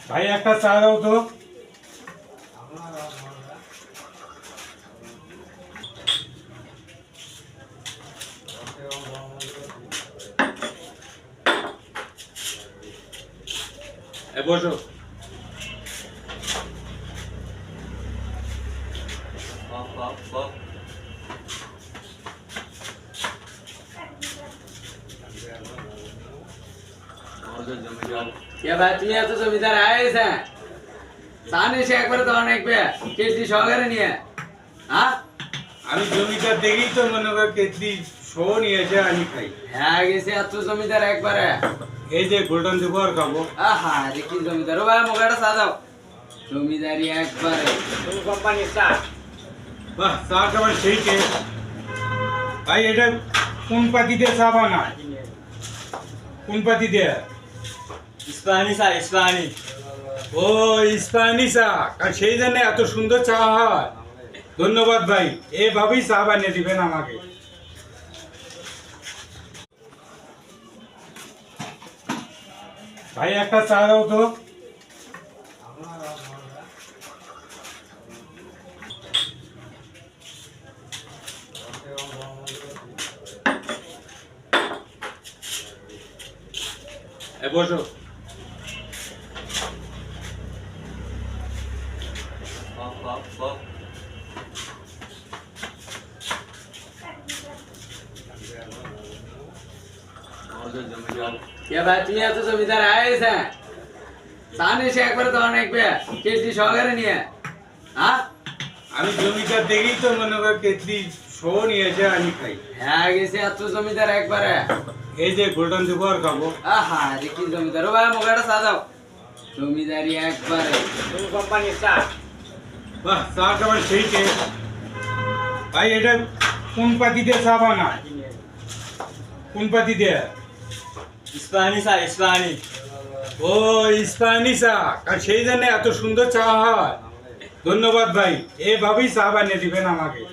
ভাই একটা চা দাও তো। বসো। क्या बात नहीं है तो जमींदार आए हैं सामने से एक बार तो आने पे केटी शौगर नहीं है हाँ আমি জমিটা দেখেই তো মনে কর কেটলি শো নিয়েছে আমি খাই। है कैसे अब तो जमींदार एक बार है এই যে গোল্ডেন দেবো আর খাবো। आहा देखिए जमींदार ओ भाई मुगाड़ा सादा जमींदारी एक बार है तुम कंपनी स्टार्ट বাহ চা খাবার সেই কে ভাই এটা কোন পাতি দিয়ে চা বানায়? কোন পাতি দিয়ে? ইস্পাহানি চা ইস্পাহানি। ও ইস্পাহানি চা, আর সেই জন্য এত সুন্দর চা হয়। ধন্যবাদ ভাই, এভাবেই চা বানিয়ে দিবেন আমাকে। ভাই একটা চা দাও তো। বসো। क्या बात नहीं है तो जमींदार आए हैं सामने से एक बार तो आने पे केटी शौगर नहीं है हाँ আমি জমিটা দেখেই তো মনে কর কেটলি শো নিয়েছে আমি খাই। है कैसे अब तो जमींदार एक बार है এই যে গোল্ডেন দেবো আর খাবো। आहा देखिए जमींदार ओ भाई मुगाड़ा सादा जमींदारी एक बार है तुम कंपनी स्टार्ट বাহ চা খাবার সেই কে ভাই এটা কোন পাতি দিয়ে চা বানায়? কোন পাতি দিয়ে? ইস্পাহানি চা ইস্পাহানি। ও ইস্পাহানি চা, আর সেই জন্য এত সুন্দর চা হয়। ধন্যবাদ ভাই, এভাবেই চা বানিয়ে দিবেন আমাকে।